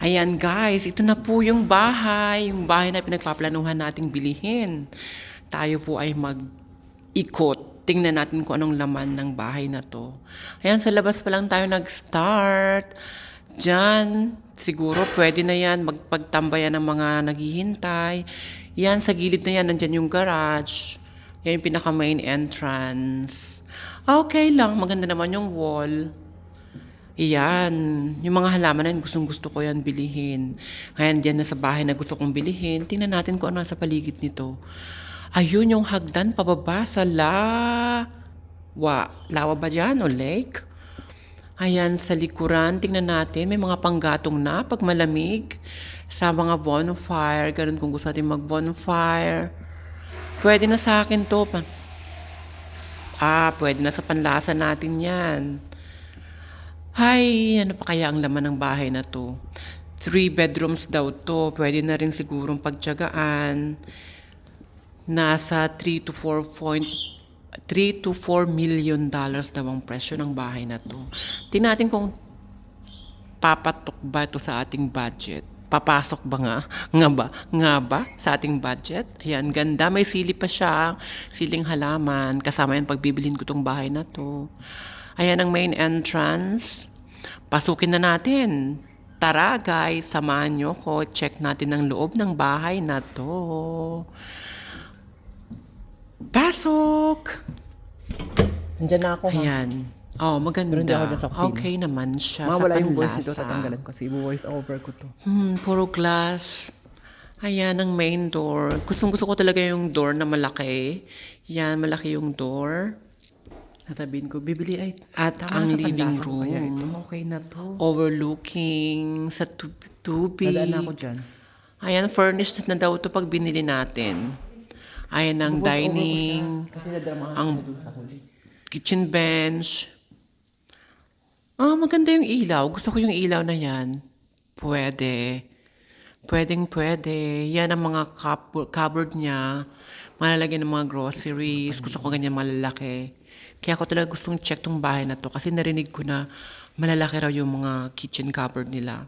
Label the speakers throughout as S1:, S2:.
S1: Ayan guys, ito na po yung bahay na pinagpaplanuhan nating bilihin. Tayo po ay mag-ikot. Tingnan natin kung anong laman ng bahay na to. Ayan, sa labas pa lang tayo nag-start. Diyan, siguro pwede na yan magpagtambayan ng mga naghihintay. Yan, sa gilid na yan, nandyan yung garage. Yan yung pinaka-main entrance. Okay lang, maganda naman yung wall. Iyan, yung mga halaman na yun, gustong gusto ko yan bilihin. Ngayon, dyan na sa bahay na gusto kong bilihin. Tingnan natin kung ano sa paligid nito. Ayun yung hagdan pababa sa lawa ba dyan o lake? Ayan, sa likuran, tingnan natin, may mga panggatong na pag malamig. Sa mga bonfire, ganun kung gusto natin mag-bonfire. Pwede na sa akin to. Pwede na sa panlasa natin yan. Ay, ano pa kaya ang laman ng bahay na to? 3 bedrooms daw to. Pwede na rin sigurong pagtiyagaan. Nasa 3 to 4 million dollars daw ang presyo ng bahay na to. Tingnan natin kung papatok ba ito sa ating budget. Papasok ba nga? Nga ba sa ating budget? Ayan, ganda. May sili pa siya. Siling halaman. Kasama yan pagbibilhin ko tong bahay na to. Ayan ang main entrance. Pasukin na natin. Tara guys, samahan nyo ko. Check natin ang loob ng bahay na to. Pasok!
S2: Nandiyan na ako ha.
S1: Ayan. Oh, maganda.
S2: Pero hindi ako dyan sa kusina.
S1: Okay naman siya
S2: Mawala
S1: sa
S2: yung voice nito,
S1: panlasa.
S2: tatanggalan ko kasi voice over ko to.
S1: Puro glass. Ayan ang main door. Gustong-gusto ko talaga yung door na malaki. Yan, malaki yung door.
S2: Sasabihin ko, bibili ay
S1: At
S2: tama
S1: ang
S2: sa
S1: living
S2: panlasa ko kaya ito.
S1: room.
S2: Okay na to.
S1: Overlooking sa tubig.
S2: Dadaan na ako dyan.
S1: Ayan, furnished na daw ito pag binili natin. Ayan ang
S2: Voice over ko
S1: dining,
S2: siya, kasi nadramahan
S1: ang
S2: ko doon sa huli.
S1: kitchen bench. Maganda yung ilaw. Gusto ko yung ilaw na yan. Pwede. Pwede. Yan ang mga cupboard niya. Malalagyan ng mga groceries. Gusto ko ganyan malalaki. Kaya ako talaga gustong check tong bahay na to. Kasi narinig ko na malalaki raw yung mga kitchen cupboard nila.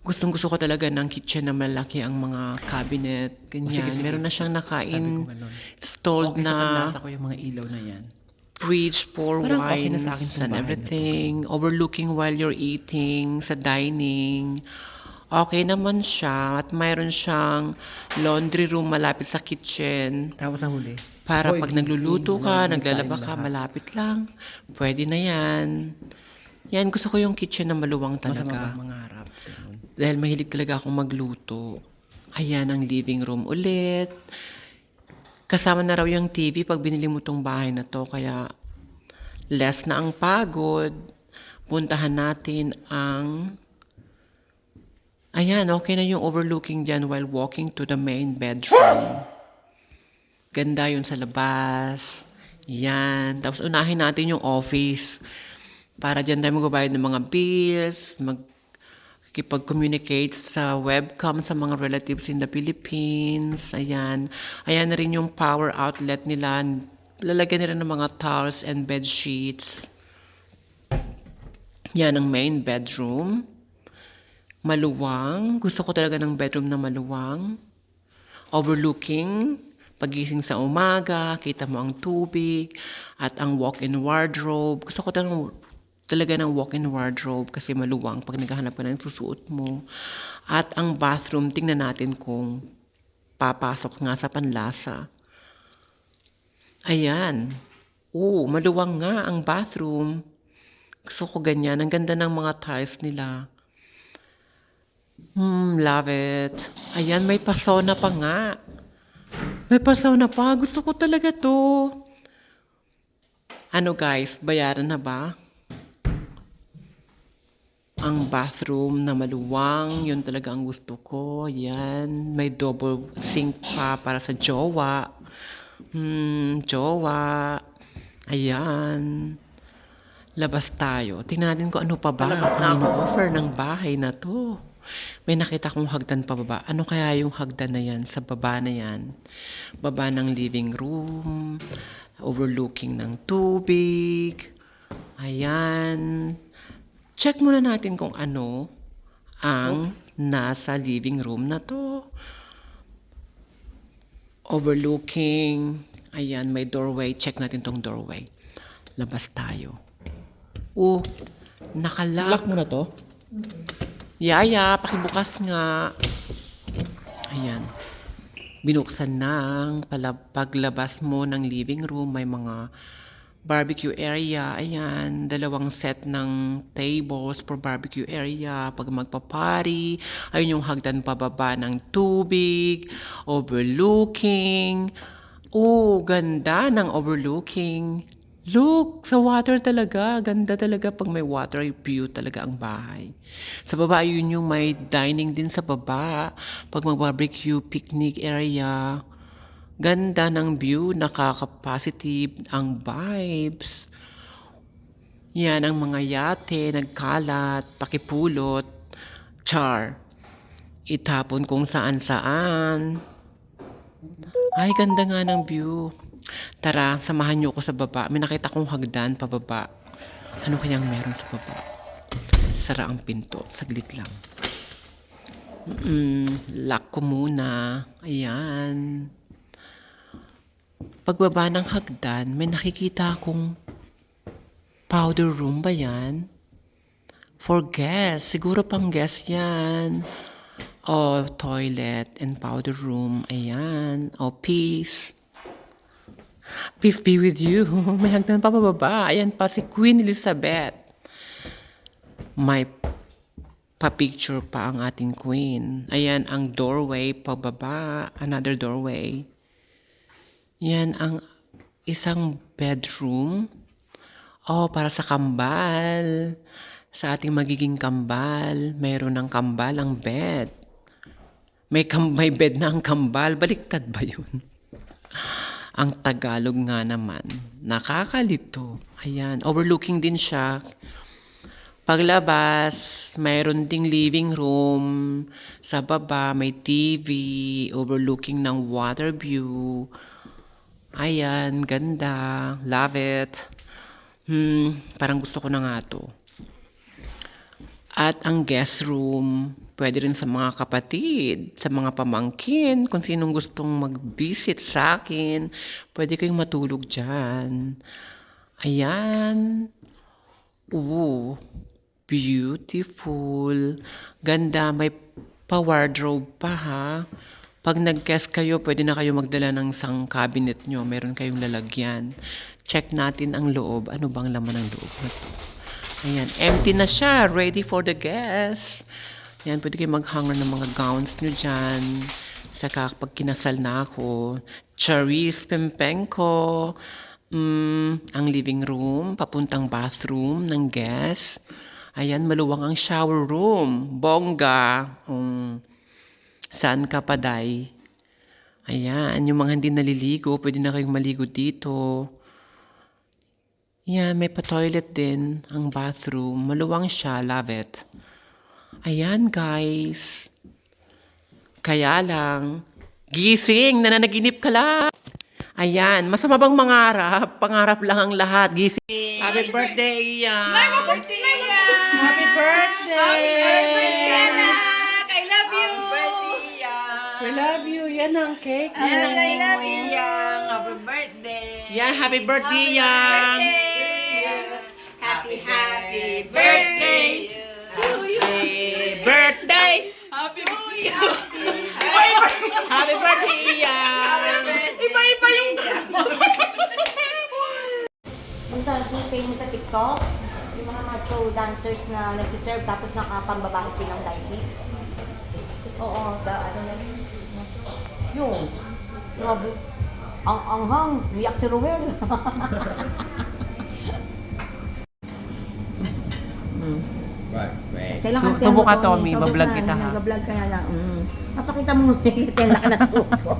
S1: Gusto ko talaga ng kitchen na malaki ang mga cabinet. Ganyan.
S2: sige.
S1: Meron na siyang
S2: Sabi ko ganun.
S1: installed
S2: Okay sa
S1: na
S2: panlasa ko yung mga ilaw na yan.
S1: fridge for
S2: Parang okay na
S1: wines
S2: sa akin tong
S1: and
S2: bahay na to.
S1: everything. Overlooking while you're eating sa dining. Okay naman siya. At mayroon siyang laundry room malapit sa kitchen.
S2: Tapos sa huli.
S1: Para
S2: Boy,
S1: pag
S2: gising,
S1: nagluluto ka,
S2: nandun
S1: naglalaba
S2: tayong
S1: ka,
S2: lahat.
S1: malapit lang. Pwede na yan. Yan, gusto ko yung kitchen na maluwang
S2: Masama
S1: talaga.
S2: bang mangarap? Ganun.
S1: Dahil mahilig talaga akong magluto. Ayan ang living room ulit. Kasama na raw yung TV pag binili mo tong bahay na to. Kaya less na ang pagod. Puntahan natin ang... Ayan, okay na yung overlooking dyan while walking to the main bedroom. Ganda yun sa labas. Yan. Tapos unahin natin yung office. Para dyan tayo magbabayad ng mga bills, magkipag-communicate sa webcam sa mga relatives in the Philippines. Ayan. Ayan na rin yung power outlet nila. Lalagyan nila ng mga towels and bed sheets. Yan ang main bedroom. Maluwang. Gusto ko talaga ng bedroom na maluwang. Overlooking. Pagising sa umaga, kita mo ang tubig, at ang walk-in wardrobe. Gusto ko talaga ng walk-in wardrobe kasi maluwang pag naghahanap ka ng susuot mo. At ang bathroom, tingnan natin kung papasok nga sa panlasa. Ayan. Maluwang nga ang bathroom. Gusto ko ganyan. Ang ganda ng mga tiles nila. Love it. Ayan, may pasona pa nga. May pasauna pa. Gusto ko talaga to. Ano guys, bayaran na ba? Ang bathroom na maluwang, yun talaga ang gusto ko. Yan, may double sink pa para sa jowa. Jowa. Ayan. Labas tayo. Tingnan natin kung ano pa ba ang offer ng bahay na to. May nakita kong hagdan pa baba. Ano kaya yung hagdan na yan? Sa baba na yan. Baba ng living room. Overlooking ng tubig. Ayan. Check muna natin kung ano ang nasa living room na to. Overlooking. Ayan, may doorway. Check natin tong doorway. Labas tayo. Oh, nakalock.
S2: Lock mo na to?
S1: Yaya, pakibukas nga. Ayan. Binuksan ng paglabas mo ng living room. May mga barbecue area. Ayan, dalawang set ng tables for barbecue area. Pag magpa-party, ayun yung hagdan pababa ng tubig, overlooking. Oh, ganda ng overlooking. Look, sa water talaga. Ganda talaga pag may water view talaga ang bahay. Sa baba, yun yung may dining din sa baba. Pag mag-barbecue, picnic area. Ganda ng view, nakaka-positive ang vibes. Yan ang mga yate, nagkalat, pakipulot, char. Itapon kung saan-saan. Ay, ganda nga ng view. Tara, samahan niyo ako sa baba. May nakita kong hagdan pababa. Ano kayang meron sa baba? Sara ang pinto. Saglit lang. Lock ko muna. Ayan. Pagbaba ng hagdan, may nakikita akong powder room ba yan? For guests. Siguro pang guests yan. Oh, toilet and powder room. Ayan. Oh, peace. Peace be with you. May hagdan pa pababa. Ayan pa si Queen Elizabeth. May pa-picture pa ang ating queen. Ayan ang doorway pababa. Another doorway. Yan ang isang bedroom. Oh, para sa kambal. Sa ating magiging kambal. Mayroon ng kambal ang bed. May bed na ang kambal. Baliktad ba yun? Ang Tagalog nga naman. Nakakalito. Ayan. Overlooking din siya. Paglabas, mayroon ding living room. Sa baba, may TV. Overlooking ng water view. Ayan. Ganda. Love it. Parang gusto ko na nga to. At ang guest room, pwede rin sa mga kapatid, sa mga pamangkin, kung sinong gustong mag-visit sa akin, pwede kayong matulog dyan. Ayan. Ooh, beautiful. Ganda, may pa-wardrobe pa ha. Pag nag-guest kayo, pwede na kayo magdala ng isang cabinet nyo. Meron kayong lalagyan. Check natin ang loob. Ano bang laman ng loob na to? Ayan, empty na siya. Ready for the guests. Ayan, pwede kayo mag-hanger ng mga gowns nyo dyan. Saka pag kinasal na ako, Charis Pempenko. Ang living room, papuntang bathroom ng guests. Ayan, maluwang ang shower room. Bongga. Saan ka pa, day? Ayan, yung mga hindi naliligo, pwede na kayong maligo dito. Yan, may pa-toilet din ang bathroom. Maluwang siya. Love it. Ayan, guys. Kaya lang, gising! Nananaginip ka lang! Ayan, masama bang mangarap? Pangarap lang ang lahat. Gising! Happy birthday, Ian!
S3: Happy birthday, Ian!
S1: Happy birthday!
S3: Happy birthday, Anak! I love you!
S4: Happy birthday, Ian!
S1: We love you. Yan ang cake.
S4: Yan ang
S3: I
S4: cake
S3: love
S4: mo,
S3: you.
S4: Ian. Happy birthday!
S1: Yan, happy birthday, Ian!
S3: Happy birthday to you!
S1: Happy birthday!
S3: Happy birthday!
S1: Happy birthday, Ian!
S3: Iba-iba yung
S5: Yung sa famous sa TikTok, yung mga macho dancers na nag-serve tapos nakapambabae silang diabetes. Oo, ano na yun. Yun. Grabe. Ang anghang, riyak si Ruel. Kailangan
S1: Subo ka, Tommy. Bablog kita, ha?
S5: Bablog ka na lang. Napakita mo, kailangan na subo.